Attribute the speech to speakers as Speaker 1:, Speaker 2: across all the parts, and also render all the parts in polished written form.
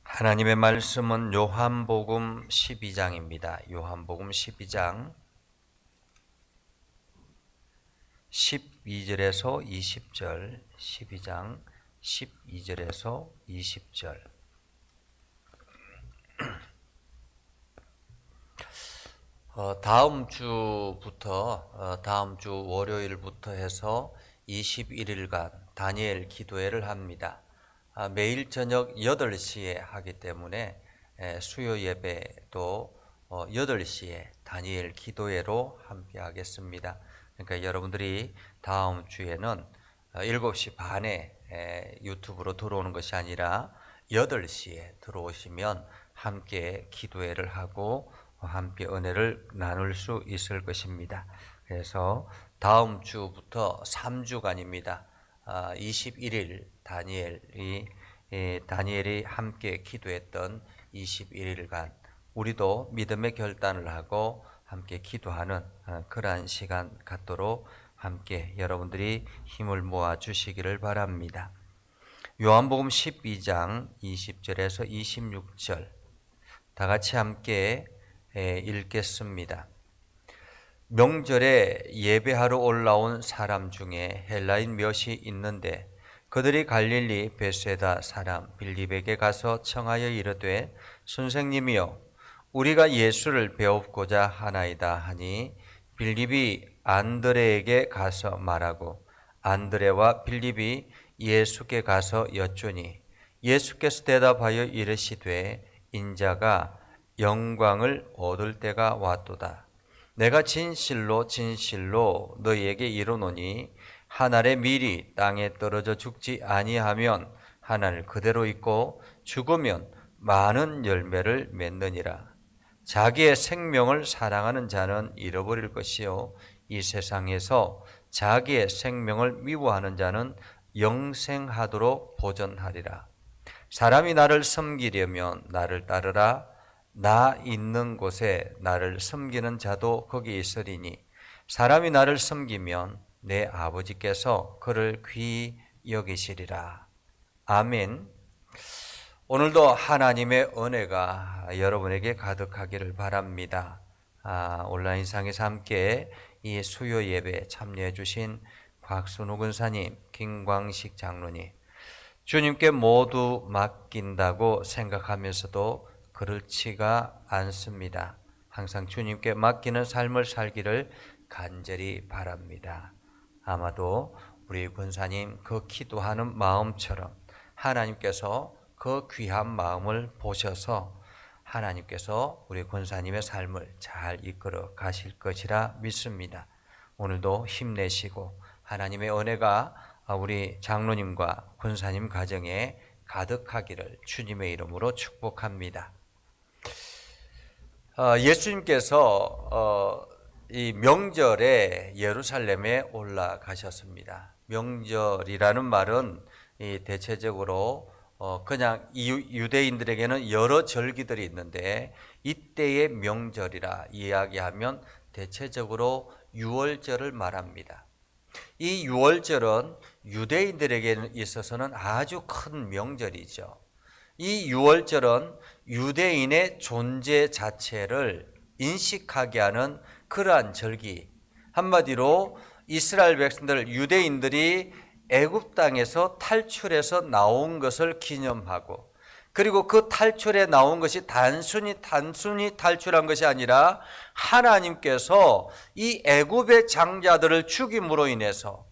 Speaker 1: 하나님의 말씀은 요한복음 12장입니다. 요한복음 12장 12절에서 20절, 12장 12절에서 20절. 다음 주 월요일부터 해서 21일간 다니엘 기도회를 합니다. 매일 저녁 8시에 하기 때문에 수요 예배도 8시에 다니엘 기도회로 함께 하겠습니다. 그러니까 여러분들이 다음 주에는 7시 반에 유튜브로 들어오는 것이 아니라 8시에 들어오시면 함께 기도회를 하고 함께 은혜를 나눌 수 있을 것입니다. 그래서 다음 주부터 3주간입니다. 21일 다니엘이 함께 기도했던 21일간 우리도 믿음의 결단을 하고 함께 기도하는 그러한 시간 갖도록 함께 여러분들이 힘을 모아 주시기를 바랍니다. 요한복음 12장 20절에서 26절 다 같이 함께 읽겠습니다. 명절에 예배하러 올라온 사람 중에 헬라인 몇이 있는데 그들이 갈릴리 베세다 사람 빌립에게 가서 청하여 이르되 선생님이여 우리가 예수를 배웁고자 하나이다 하니 빌립이 안드레에게 가서 말하고 안드레와 빌립이 예수께 가서 여쭈니 예수께서 대답하여 이르시되 인자가 영광을 얻을 때가 왔도다. 내가 진실로 너희에게 이르노니 한 알의 밀이 땅에 떨어져 죽지 아니하면 한 알 그대로 있고 죽으면 많은 열매를 맺느니라. 자기의 생명을 사랑하는 자는 잃어버릴 것이요 이 세상에서 자기의 생명을 미워하는 자는 영생하도록 보전하리라. 사람이 나를 섬기려면 나를 따르라. 나 있는 곳에 나를 섬기는 자도 거기 있으리니 사람이 나를 섬기면 내 아버지께서 그를 귀히 여기시리라. 아멘. 오늘도 하나님의 은혜가 여러분에게 가득하기를 바랍니다. 온라인상에서 함께 이 수요 예배에 참여해 주신 곽순우 권사님, 김광식 장로님, 주님께 모두 맡긴다고 생각하면서도 그렇지가 않습니다. 항상 주님께 맡기는 삶을 살기를 간절히 바랍니다. 아마도 우리 권사님 그 기도하는 마음처럼 하나님께서 그 귀한 마음을 보셔서 하나님께서 우리 권사님의 삶을 잘 이끌어 가실 것이라 믿습니다. 오늘도 힘내시고 하나님의 은혜가 우리 장로님과 권사님 가정에 가득하기를 주님의 이름으로 축복합니다. 예수님께서 이 명절에 예루살렘에 올라가셨습니다. 명절이라는 말은 대체적으로 그냥 유대인들에게는 여러 절기들이 있는데 이때의 명절이라 이야기하면 대체적으로 유월절을 말합니다. 이 유월절은 유대인들에게 있어서는 아주 큰 명절이죠. 이 유월절은 유대인의 존재 자체를 인식하게 하는 그러한 절기, 한마디로 이스라엘 백성들, 유대인들이 애굽 땅에서 탈출해서 나온 것을 기념하고, 그리고 그 탈출에 나온 것이 단순히 탈출한 것이 아니라 하나님께서 이 애굽의 장자들을 죽임으로 인해서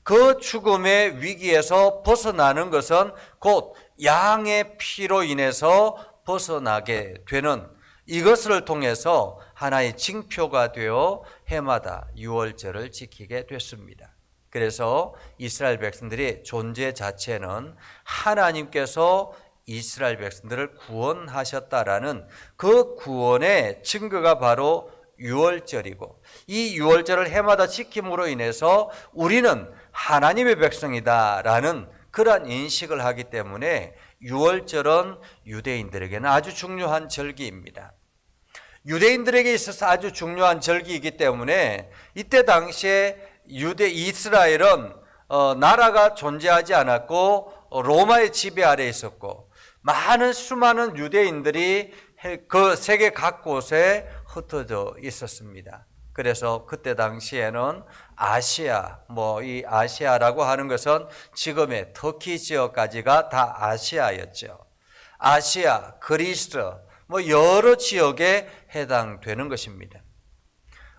Speaker 1: 그 죽음의 위기에서 벗어나는 것은 곧 양의 피로 인해서 벗어나게 되는 이것을 통해서 하나의 징표가 되어 해마다 유월절을 지키게 됐습니다. 그래서 이스라엘 백성들의 존재 자체는 하나님께서 이스라엘 백성들을 구원하셨다라는 그 구원의 증거가 바로 유월절이고, 이 유월절을 해마다 지킴으로 인해서 우리는 하나님의 백성이다라는 그러한 인식을 하기 때문에 유월절은 유대인들에게는 아주 중요한 절기입니다. 유대인들에게 있어서 아주 중요한 절기이기 때문에 이때 당시에 이스라엘은 나라가 존재하지 않았고 로마의 지배 아래에 있었고 수많은 유대인들이 그 세계 각곳에 흩어져 있었습니다. 그래서 그때 당시에는 아시아, 이 아시아라고 하는 것은 지금의 터키 지역까지가 다 아시아였죠. 아시아, 그리스, 여러 지역에 해당되는 것입니다.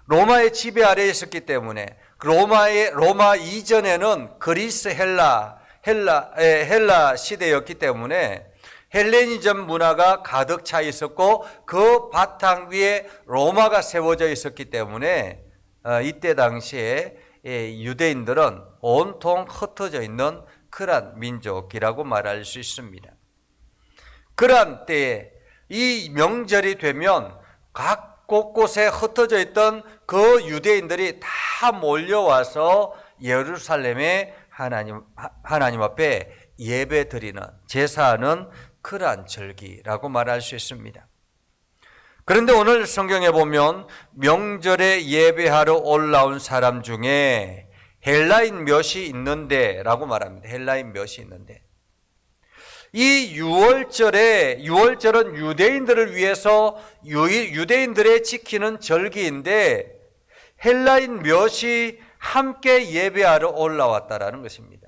Speaker 1: 로마의 지배 아래에 있었기 때문에 로마 이전에는 그리스 헬라 시대였기 때문에 헬레니즘 문화가 가득 차 있었고 그 바탕 위에 로마가 세워져 있었기 때문에 이때 당시에 유대인들은 온통 흩어져 있는 그러한 민족이라고 말할 수 있습니다. 그러한 때에 이 명절이 되면 각 곳곳에 흩어져 있던 그 유대인들이 다 몰려와서 예루살렘에 하나님 앞에 예배 드리는, 제사하는 그러한 절기라고 말할 수 있습니다. 그런데 오늘 성경에 보면 명절에 예배하러 올라온 사람 중에 헬라인 몇이 있는데 라고 말합니다. 헬라인 몇이 있는데, 이 유월절은 유대인들을 위해서 유대인들의 지키는 절기인데 헬라인 몇이 함께 예배하러 올라왔다라는 것입니다.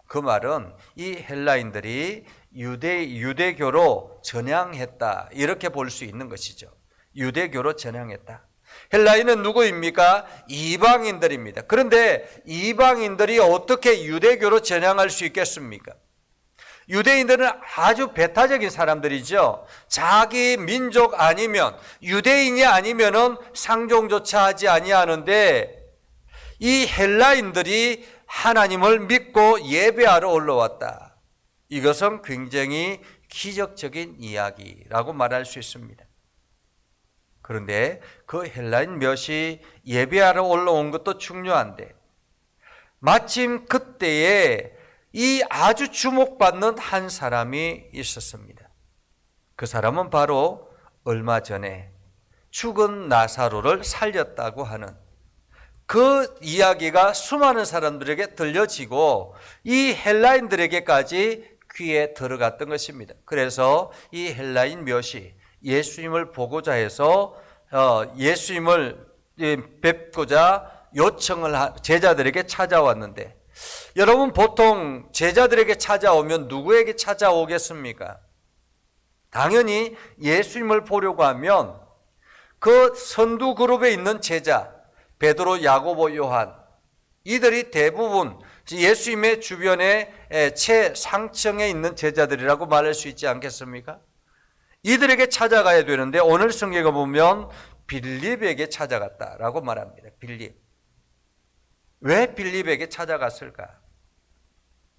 Speaker 1: 그 말은 이 헬라인들이 유대교로 전향했다, 이렇게 볼 수 있는 것이죠. 유대교로 전향했다. 헬라인은 누구입니까? 이방인들입니다. 그런데 이방인들이 어떻게 유대교로 전향할 수 있겠습니까? 유대인들은 아주 배타적인 사람들이죠. 자기 민족 아니면, 유대인이 아니면은 상종조차 하지 아니하는데 이 헬라인들이 하나님을 믿고 예배하러 올라왔다. 이것은 굉장히 기적적인 이야기라고 말할 수 있습니다. 그런데 그 헬라인 몇이 예배하러 올라온 것도 중요한데 마침 그때에 이 아주 주목받는 한 사람이 있었습니다. 그 사람은 바로 얼마 전에 죽은 나사로를 살렸다고 하는 그 이야기가 수많은 사람들에게 들려지고 이 헬라인들에게까지 귀에 들어갔던 것입니다. 그래서 이 헬라인 몇이 예수님을 보고자 해서 예수님을 뵙고자 요청을 제자들에게 찾아왔는데, 여러분 보통 제자들에게 찾아오면 누구에게 찾아오겠습니까? 당연히 예수님을 보려고 하면 그 선두 그룹에 있는 제자 베드로, 야고보, 요한, 이들이 대부분 예수님의 주변에 최상층에 있는 제자들이라고 말할 수 있지 않겠습니까? 이들에게 찾아가야 되는데 오늘 성경에 보면 빌립에게 찾아갔다라고 말합니다. 빌립. 왜 빌립에게 찾아갔을까?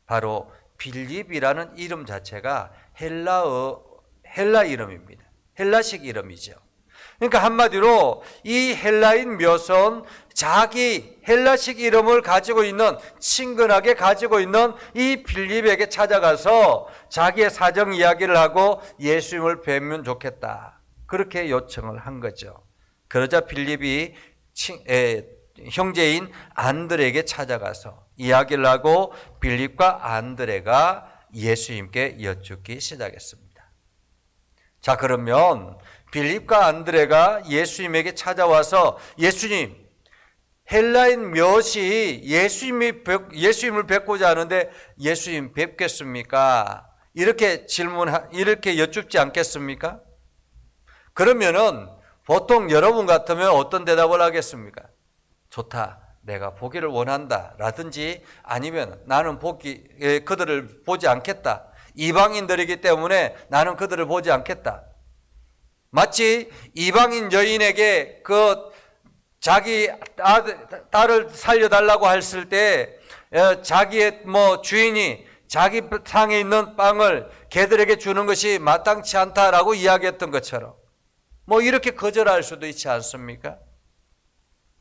Speaker 1: 바로 빌립이라는 이름 자체가 헬라 이름입니다. 헬라식 이름이죠. 그러니까 한마디로 이 헬라인 몇은 자기 헬라식 이름을 가지고 있는, 친근하게 가지고 있는 이 빌립에게 찾아가서 자기의 사정 이야기를 하고 예수님을 뵈면 좋겠다, 그렇게 요청을 한 거죠. 그러자 빌립이 형제인 안드레에게 찾아가서 이야기를 하고 빌립과 안드레가 예수님께 여쭙기 시작했습니다. 자, 그러면 빌립과 안드레가 예수님에게 찾아와서 예수님, 헬라인 몇이 예수님을 뵙고자 하는데 예수님 뵙겠습니까? 이렇게 이렇게 여쭙지 않겠습니까? 그러면은 보통 여러분 같으면 어떤 대답을 하겠습니까? 좋다, 내가 보기를 원한다 라든지, 아니면 나는 그들을 보지 않겠다, 이방인들이기 때문에 나는 그들을 보지 않겠다. 마치 이방인 여인에게 자기 딸을 살려달라고 했을 때 자기의 주인이 자기 상에 있는 빵을 개들에게 주는 것이 마땅치 않다라고 이야기했던 것처럼 이렇게 거절할 수도 있지 않습니까?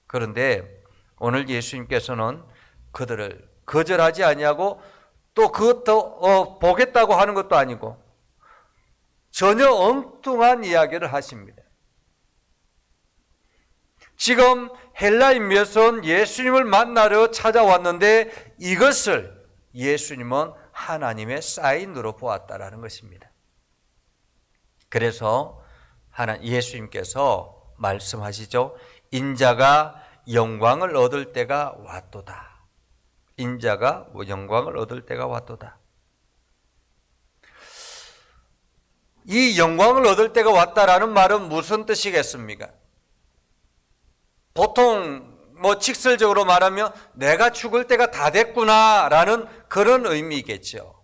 Speaker 1: 그런데 오늘 예수님께서는 그들을 거절하지 아니하고 또 그것도 보겠다고 하는 것도 아니고 전혀 엉뚱한 이야기를 하십니다. 지금 헬라인 몇은 예수님을 만나러 찾아왔는데 이것을 예수님은 하나님의 사인으로 보았다라는 것입니다. 그래서 예수님께서 말씀하시죠. 인자가 영광을 얻을 때가 왔도다. 인자가 영광을 얻을 때가 왔도다. 이 영광을 얻을 때가 왔다라는 말은 무슨 뜻이겠습니까? 보통 직설적으로 말하면 내가 죽을 때가 다 됐구나라는 그런 의미겠죠.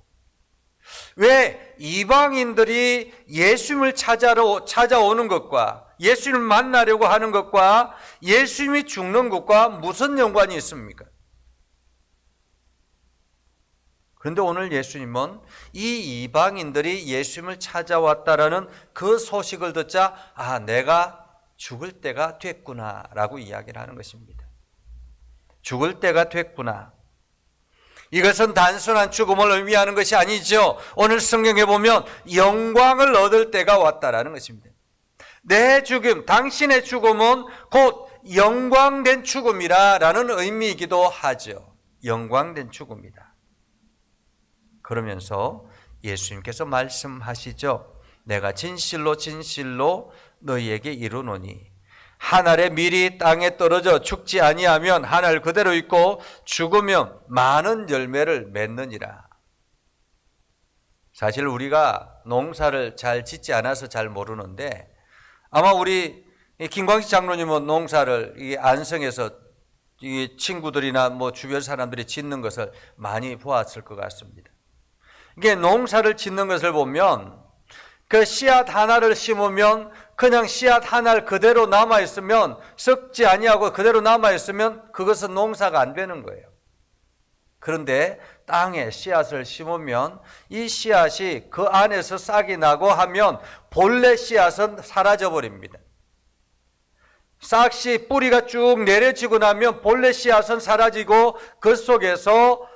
Speaker 1: 왜 이방인들이 예수님을 찾아오는 것과 예수님을 만나려고 하는 것과 예수님이 죽는 것과 무슨 연관이 있습니까? 그런데 오늘 예수님은 이 이방인들이 예수님을 찾아왔다라는 그 소식을 듣자 내가 죽을 때가 됐구나라고 이야기를 하는 것입니다. 죽을 때가 됐구나. 이것은 단순한 죽음을 의미하는 것이 아니죠. 오늘 성경에 보면 영광을 얻을 때가 왔다라는 것입니다. 내 죽음, 당신의 죽음은 곧 영광된 죽음이라는 의미이기도 하죠. 영광된 죽음이다. 그러면서 예수님께서 말씀하시죠. 내가 진실로 진실로 너희에게 이르노니 한 알의 밀이 땅에 떨어져 죽지 아니하면 한 알 그대로 있고 죽으면 많은 열매를 맺느니라. 사실 우리가 농사를 잘 짓지 않아서 잘 모르는데 아마 우리 김광식 장로님은 농사를 이 안성에서 이 친구들이나 주변 사람들이 짓는 것을 많이 보았을 것 같습니다. 이게 농사를 짓는 것을 보면 그 씨앗 하나를 심으면 그냥 씨앗 하나 그대로 남아있으면 썩지 아니하고 그대로 남아있으면 그것은 농사가 안 되는 거예요. 그런데 땅에 씨앗을 심으면 이 씨앗이 그 안에서 싹이 나고 하면 본래 씨앗은 사라져 버립니다. 싹이 뿌리가 쭉 내려지고 나면 본래 씨앗은 사라지고 그 속에서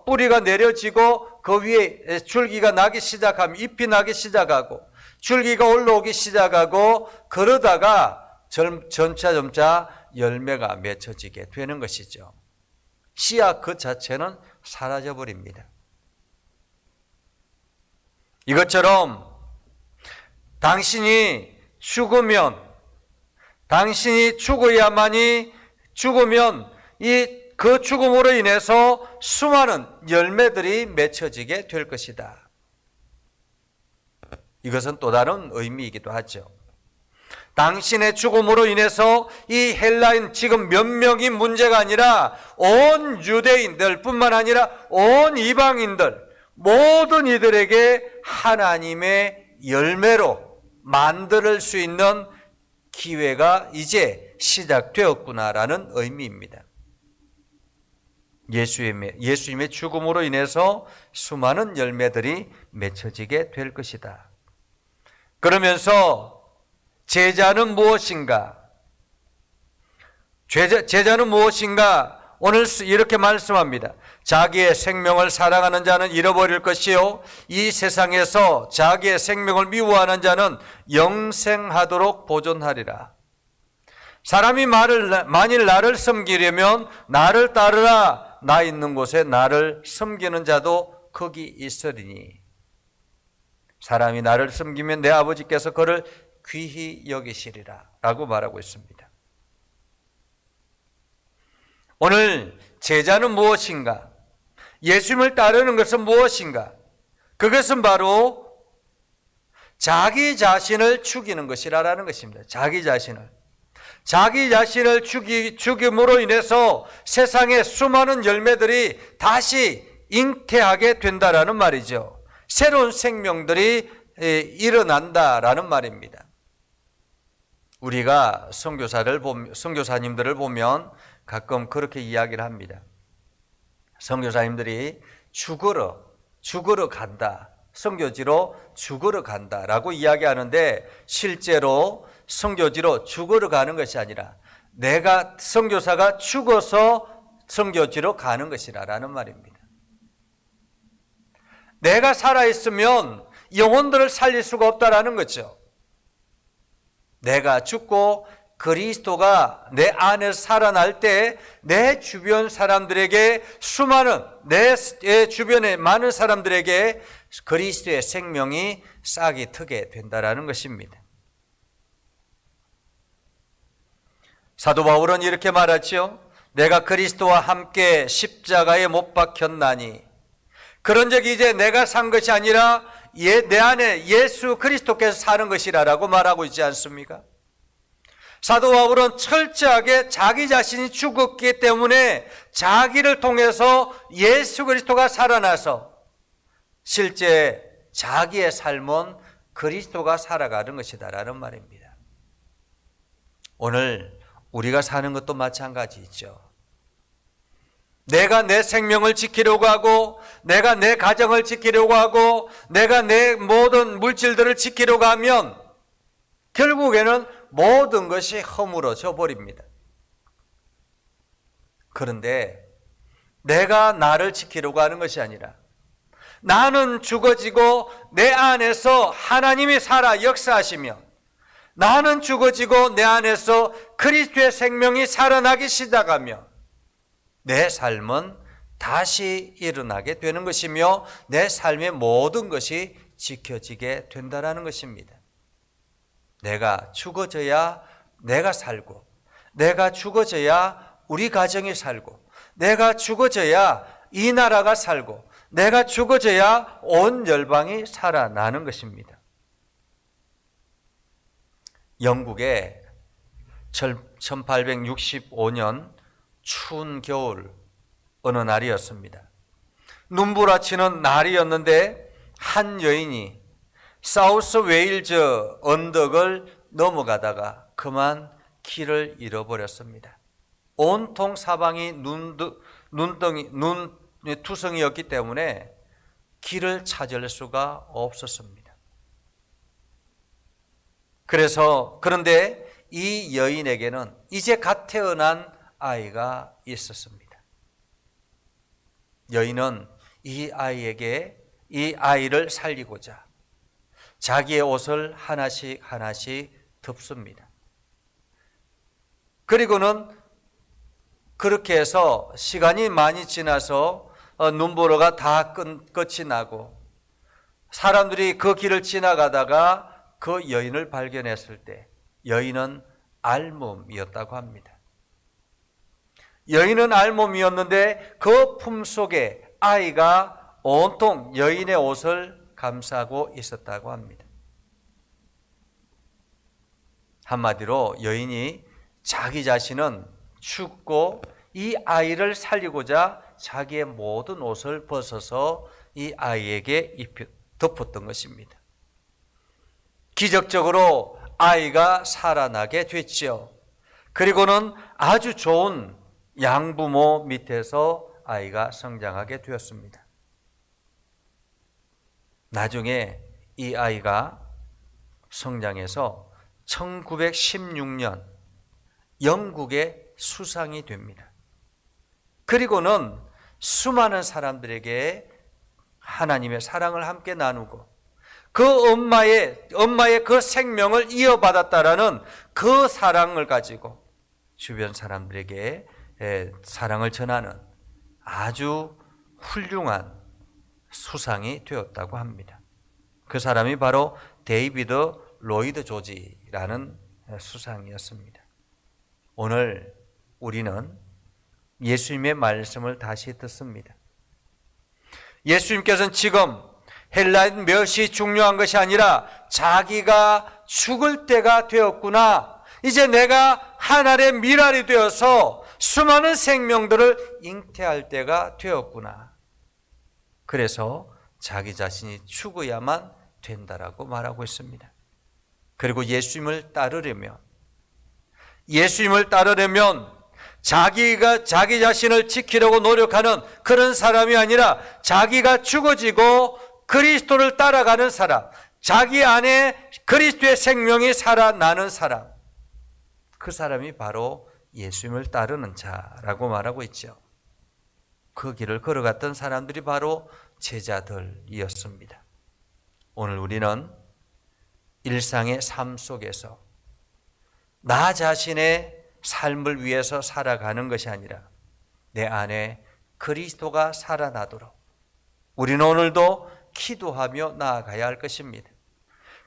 Speaker 1: 뿌리가 내려지고 그 위에 줄기가 나기 시작하면 잎이 나기 시작하고 줄기가 올라오기 시작하고 그러다가 점차 열매가 맺혀지게 되는 것이죠. 씨앗 그 자체는 사라져 버립니다. 이것처럼 당신이 죽어야만이 죽으면 그 죽음으로 인해서 수많은 열매들이 맺혀지게 될 것이다. 이것은 또 다른 의미이기도 하죠. 당신의 죽음으로 인해서 이 헬라인 지금 몇 명이 문제가 아니라 온 유대인들 뿐만 아니라 온 이방인들 모든 이들에게 하나님의 열매로 만들 수 있는 기회가 이제 시작되었구나라는 의미입니다. 예수님의 죽음으로 인해서 수많은 열매들이 맺혀지게 될 것이다. 그러면서 제자는 무엇인가? 제자는 무엇인가? 오늘 이렇게 말씀합니다. 자기의 생명을 사랑하는 자는 잃어버릴 것이요 이 세상에서 자기의 생명을 미워하는 자는 영생하도록 보존하리라. 사람이 만일 나를 섬기려면 나를 따르라. 나 있는 곳에 나를 섬기는 자도 거기 있으리니 사람이 나를 섬기면 내 아버지께서 그를 귀히 여기시리라 라고 말하고 있습니다. 오늘 제자는 무엇인가? 예수님을 따르는 것은 무엇인가? 그것은 바로 자기 자신을 죽이는 것이라는 것입니다. 자기 자신을 죽임으로 인해서 세상의 수많은 열매들이 다시 잉태하게 된다라는 말이죠. 새로운 생명들이 일어난다라는 말입니다. 우리가 선교사님들을 보면 가끔 그렇게 이야기를 합니다. 선교사님들이 죽으러 간다. 선교지로 죽으러 간다라고 이야기하는데 실제로 선교지로 죽으러 가는 것이 아니라 내가 선교사가 죽어서 선교지로 가는 것이라는 말입니다. 내가 살아있으면 영혼들을 살릴 수가 없다라는 거죠. 내가 죽고 그리스도가 내 안에서 살아날 때 내 주변 사람들에게 수많은 내 주변의 많은 사람들에게 그리스도의 생명이 싹이 트게 된다라는 것입니다. 사도 바울은 이렇게 말하죠. 내가 그리스도와 함께 십자가에 못 박혔나니 그런즉 이제 내가 산 것이 아니라 내 안에 예수 그리스도께서 사는 것이라고 말하고 있지 않습니까? 사도 바울은 철저하게 자기 자신이 죽었기 때문에 자기를 통해서 예수 그리스도가 살아나서 실제 자기의 삶은 그리스도가 살아가는 것이다라는 말입니다. 오늘 우리가 사는 것도 마찬가지죠. 내가 내 생명을 지키려고 하고 내가 내 가정을 지키려고 하고 내가 내 모든 물질들을 지키려고 하면 결국에는 모든 것이 허물어져 버립니다. 그런데 내가 나를 지키려고 하는 것이 아니라 나는 죽어지고 내 안에서 하나님이 살아 역사하시며 나는 죽어지고 내 안에서 그리스도의 생명이 살아나기 시작하며 내 삶은 다시 일어나게 되는 것이며 내 삶의 모든 것이 지켜지게 된다는 것입니다. 내가 죽어져야 내가 살고 내가 죽어져야 우리 가정이 살고 내가 죽어져야 이 나라가 살고 내가 죽어져야 온 열방이 살아나는 것입니다. 영국의 1865년 추운 겨울 어느 날이었습니다. 눈부라치는 날이었는데 한 여인이 사우스 웨일즈 언덕을 넘어가다가 그만 길을 잃어버렸습니다. 온통 사방이 눈투성이었기 때문에 길을 찾을 수가 없었습니다. 그런데 이 여인에게는 이제 갓 태어난 아이가 있었습니다. 여인은 이 아이를 살리고자 자기의 옷을 하나씩 덮습니다. 그리고는 그렇게 해서 시간이 많이 지나서 눈보라가 다 끝이 나고 사람들이 그 길을 지나가다가 그 여인을 발견했을 때 여인은 알몸이었다고 합니다. 여인은 알몸이었는데 그 품속에 아이가 온통 여인의 옷을 감싸고 있었다고 합니다. 한마디로 여인이 자기 자신은 죽고 이 아이를 살리고자 자기의 모든 옷을 벗어서 이 아이에게 덮었던 것입니다. 기적적으로 아이가 살아나게 됐죠. 그리고는 아주 좋은 양부모 밑에서 아이가 성장하게 되었습니다. 나중에 이 아이가 성장해서 1916년 영국의 수상이 됩니다. 그리고는 수많은 사람들에게 하나님의 사랑을 함께 나누고 그 엄마의 그 생명을 이어받았다라는 그 사랑을 가지고 주변 사람들에게 사랑을 전하는 아주 훌륭한 수상이 되었다고 합니다. 그 사람이 바로 데이비드 로이드 조지라는 수상이었습니다. 오늘 우리는 예수님의 말씀을 다시 듣습니다. 예수님께서는 지금 헬라인 멸시 중요한 것이 아니라 자기가 죽을 때가 되었구나. 이제 내가 하늘의 미랄이 되어서 수많은 생명들을 잉태할 때가 되었구나. 그래서 자기 자신이 죽어야만 된다라고 말하고 있습니다. 그리고 예수님을 따르려면 자기가 자기 자신을 지키려고 노력하는 그런 사람이 아니라 자기가 죽어지고 그리스도를 따라가는 사람, 자기 안에 그리스도의 생명이 살아나는 사람, 그 사람이 바로 예수님을 따르는 자라고 말하고 있죠. 그 길을 걸어갔던 사람들이 바로 제자들이었습니다. 오늘 우리는 일상의 삶 속에서 나 자신의 삶을 위해서 살아가는 것이 아니라 내 안에 그리스도가 살아나도록 우리는 오늘도 기도하며 나아가야 할 것입니다.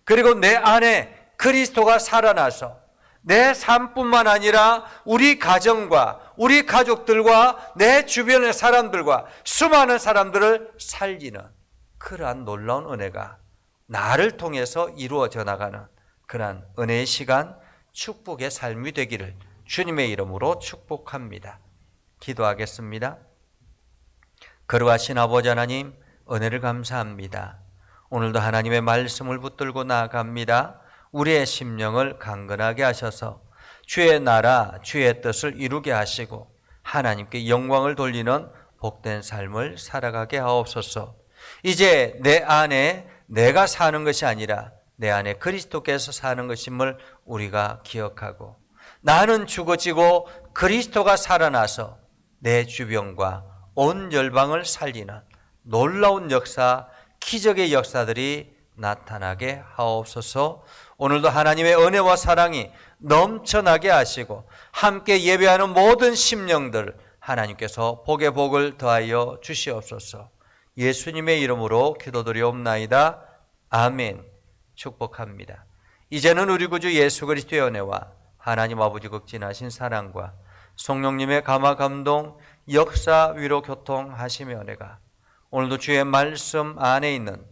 Speaker 1: 그리고 내 안에 그리스도가 살아나서 내 삶뿐만 아니라 우리 가정과 우리 가족들과 내 주변의 사람들과 수많은 사람들을 살리는 그러한 놀라운 은혜가 나를 통해서 이루어져 나가는 그러한 은혜의 시간, 축복의 삶이 되기를 주님의 이름으로 축복합니다. 기도하겠습니다. 거룩하신 아버지 하나님, 은혜를 감사합니다. 오늘도 하나님의 말씀을 붙들고 나아갑니다. 우리의 심령을 강건하게 하셔서 주의 나라, 주의 뜻을 이루게 하시고 하나님께 영광을 돌리는 복된 삶을 살아가게 하옵소서. 이제 내 안에 내가 사는 것이 아니라 내 안에 그리스도께서 사는 것임을 우리가 기억하고 나는 죽어지고 그리스도가 살아나서 내 주변과 온 열방을 살리는 놀라운 역사, 기적의 역사들이 나타나게 하옵소서. 오늘도 하나님의 은혜와 사랑이 넘쳐나게 하시고 함께 예배하는 모든 심령들 하나님께서 복의 복을 더하여 주시옵소서. 예수님의 이름으로 기도드리옵나이다. 아멘. 축복합니다. 이제는 우리 구주 예수 그리스도의 은혜와 하나님 아버지 극진하신 사랑과 성령님의 감화 감동, 역사, 위로, 교통하심의 은혜가 오늘도 주의 말씀 안에 있는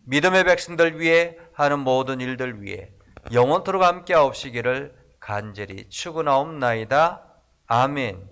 Speaker 1: 믿음의 백성들 위해 하는 모든 일들 위해 영원토록 함께 하옵시기를 간절히 축원하옵나이다. 아멘.